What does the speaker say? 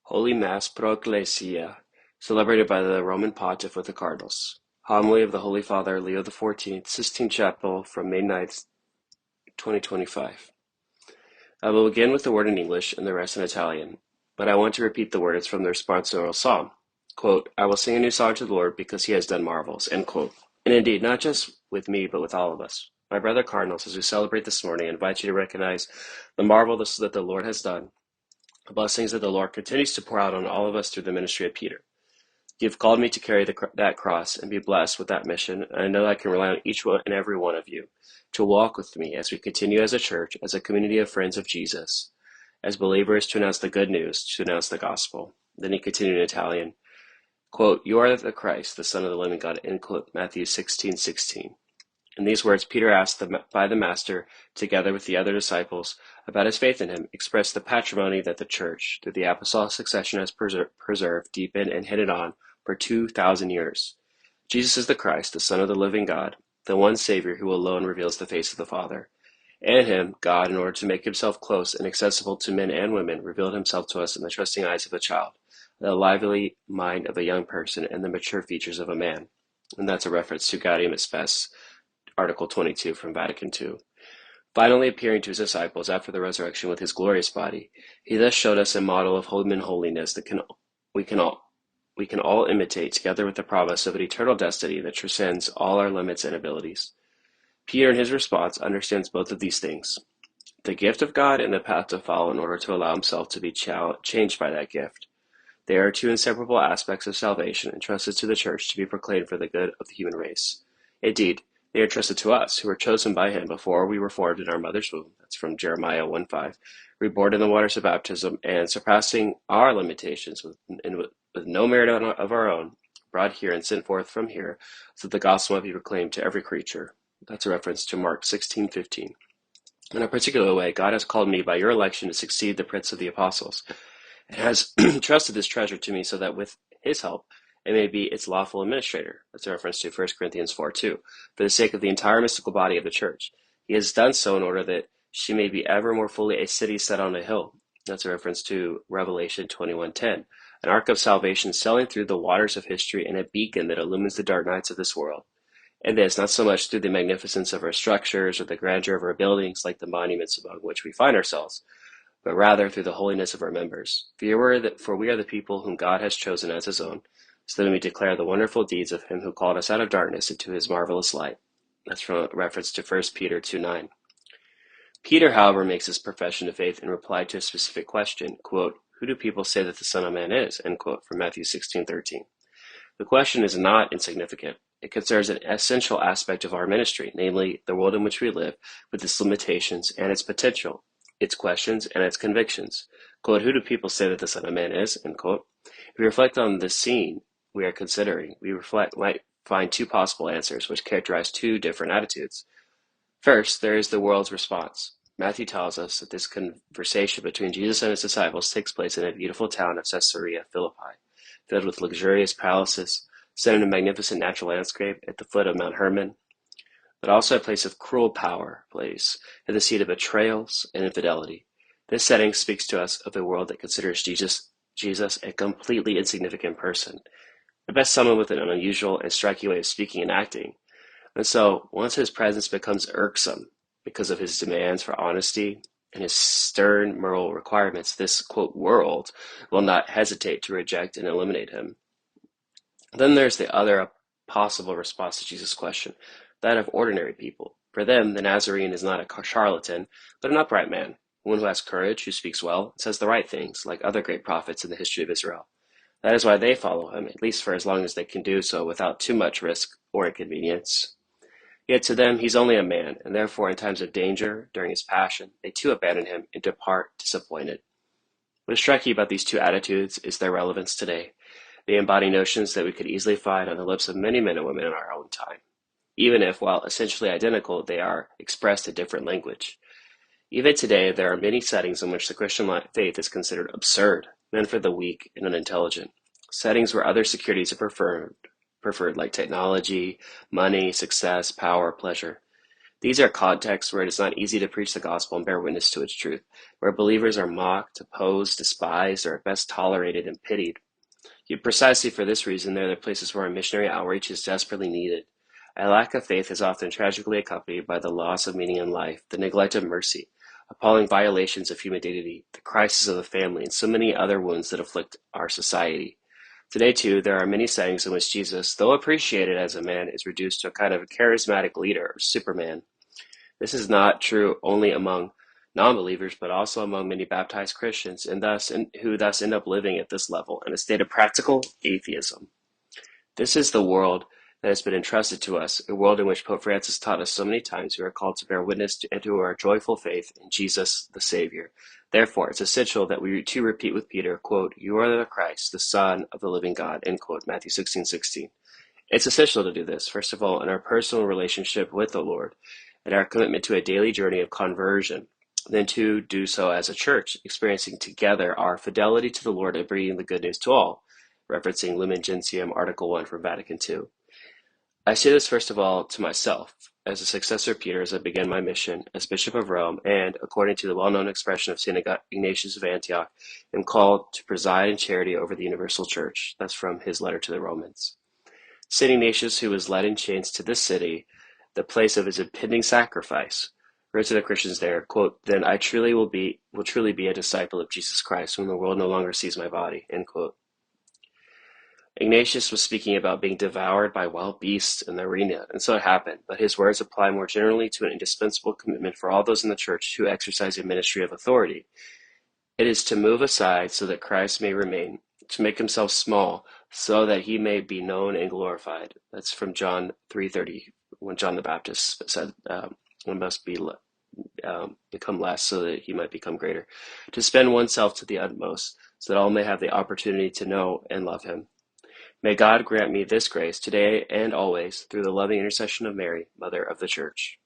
Holy Mass pro Ecclesia, celebrated by the Roman Pontiff with the Cardinals. Homily of the Holy Father Leo XIV, Sixtine Chapel, from May 9th, 2025. I will begin with the word in English and the rest in Italian, but I want to repeat the words from the responsorial psalm. Quote, I will sing a new song to the Lord because he has done marvels, end quote. And indeed, not just with me, but with all of us. My brother Cardinals, as we celebrate this morning, I invite you to recognize the marvel that the Lord has done, the blessings that the Lord continues to pour out on all of us through the ministry of Peter. You have called me to carry that cross and be blessed with that mission, and I know I can rely on each one and every one of you to walk with me as we continue as a church, as a community of friends of Jesus, as believers to announce the good news, to announce the gospel. Then he continued in Italian, quote, you are the Christ, the Son of the living God, end quote, Matthew 16:16. In these words, Peter asked by the Master, together with the other disciples, about his faith in him, expressed the patrimony that the Church, through the apostolic succession, has preserved, deepened, and hidden on for 2,000 years. Jesus is the Christ, the Son of the living God, the one Savior who alone reveals the face of the Father. And him, God, in order to make himself close and accessible to men and women, revealed himself to us in the trusting eyes of a child, the lively mind of a young person, and the mature features of a man. And that's a reference to Gaudium et Spes, Article 22 from Vatican II. Finally appearing to his disciples after the resurrection with his glorious body, he thus showed us a model of human holiness that we can all imitate, together with the promise of an eternal destiny that transcends all our limits and abilities. Peter, in his response, understands both of these things, the gift of God and the path to follow in order to allow himself to be changed by that gift. They are two inseparable aspects of salvation entrusted to the Church to be proclaimed for the good of the human race. Indeed, they are trusted to us, who were chosen by him before we were formed in our mother's womb. That's from Jeremiah 1:5. Reborn in the waters of baptism and surpassing our limitations with no merit of our own, brought here and sent forth from here, so that the gospel might be proclaimed to every creature. That's a reference to Mark 16:15. In a particular way, God has called me by your election to succeed the Prince of the Apostles, and has trusted this treasure to me so that with his help, it may be its lawful administrator. That's a reference to 1 Corinthians 4:2. For the sake of the entire mystical body of the Church. He has done so in order that she may be ever more fully a city set on a hill. That's a reference to Revelation 21:10. An ark of salvation sailing through the waters of history and a beacon that illumines the dark nights of this world. And this, not so much through the magnificence of our structures or the grandeur of our buildings like the monuments among which we find ourselves, but rather through the holiness of our members. For we are the people whom God has chosen as his own, so that we may declare the wonderful deeds of him who called us out of darkness into his marvelous light. That's from a reference to 1 Peter 2:9. Peter, however, makes his profession of faith in reply to a specific question, quote, who do people say that the Son of Man is? End quote, from Matthew 16:13. The question is not insignificant. It concerns an essential aspect of our ministry, namely the world in which we live, with its limitations and its potential, its questions and its convictions. Quote, who do people say that the Son of Man is? End quote. If we reflect on the scene we are considering, might find two possible answers, which characterize two different attitudes. First, there is the world's response. Matthew tells us that this conversation between Jesus and his disciples takes place in a beautiful town of Caesarea Philippi, filled with luxurious palaces, set in a magnificent natural landscape at the foot of Mount Hermon, but also a place of cruel power, at the seat of betrayals and infidelity. This setting speaks to us of a world that considers Jesus a completely insignificant person, at best someone with an unusual and striking way of speaking and acting. And so, once his presence becomes irksome because of his demands for honesty and his stern moral requirements, this, quote, world will not hesitate to reject and eliminate him. Then there's the other possible response to Jesus' question, that of ordinary people. For them, the Nazarene is not a charlatan, but an upright man, one who has courage, who speaks well, and says the right things, like other great prophets in the history of Israel. That is why they follow him, at least for as long as they can do so without too much risk or inconvenience. Yet to them he's only a man, and therefore in times of danger, during his passion, they too abandon him and depart disappointed. What is striking about these two attitudes is their relevance today. They embody notions that we could easily find on the lips of many men and women in our own time, even if, while essentially identical, they are expressed in different language. Even today, there are many settings in which the Christian faith is considered absurd, meant for the weak and unintelligent. Settings where other securities are preferred like technology, money, success, power, pleasure. These are contexts where it is not easy to preach the gospel and bear witness to its truth, where believers are mocked, opposed, despised, or at best tolerated and pitied. Yet precisely for this reason, they are the places where our missionary outreach is desperately needed. A lack of faith is often tragically accompanied by the loss of meaning in life, the neglect of mercy, appalling violations of human dignity, the crisis of the family, and so many other wounds that afflict our society. Today, too, there are many settings in which Jesus, though appreciated as a man, is reduced to a kind of a charismatic leader or superman. This is not true only among non-believers, but also among many baptized Christians, who thus end up living at this level in a state of practical atheism. This is the world that has been entrusted to us, a world in which Pope Francis taught us so many times we are called to bear witness to our joyful faith in Jesus the Savior. Therefore, it's essential that we too repeat with Peter, quote, "You are the Christ, the Son of the living God," end quote, Matthew 16:16. It's essential to do this, first of all, in our personal relationship with the Lord and our commitment to a daily journey of conversion. Then to do so as a church, experiencing together our fidelity to the Lord and bringing the good news to all, referencing Lumen Gentium, Article 1 from Vatican II. I say this first of all to myself, as a successor of Peter as I began my mission as Bishop of Rome, and, according to the well-known expression of St. Ignatius of Antioch, am called to preside in charity over the universal church. That's from his letter to the Romans. St. Ignatius, who was led in chains to this city, the place of his impending sacrifice, wrote to the Christians there, quote, "Then I will truly be a disciple of Jesus Christ when the world no longer sees my body," end quote. Ignatius was speaking about being devoured by wild beasts in the arena, and so it happened, but his words apply more generally to an indispensable commitment for all those in the church who exercise a ministry of authority. It is to move aside so that Christ may remain, to make himself small so that he may be known and glorified. That's from John 3:30, when John the Baptist said, "One must become less so that he might become greater." To spend oneself to the utmost so that all may have the opportunity to know and love him. May God grant me this grace today and always through the loving intercession of Mary, Mother of the Church.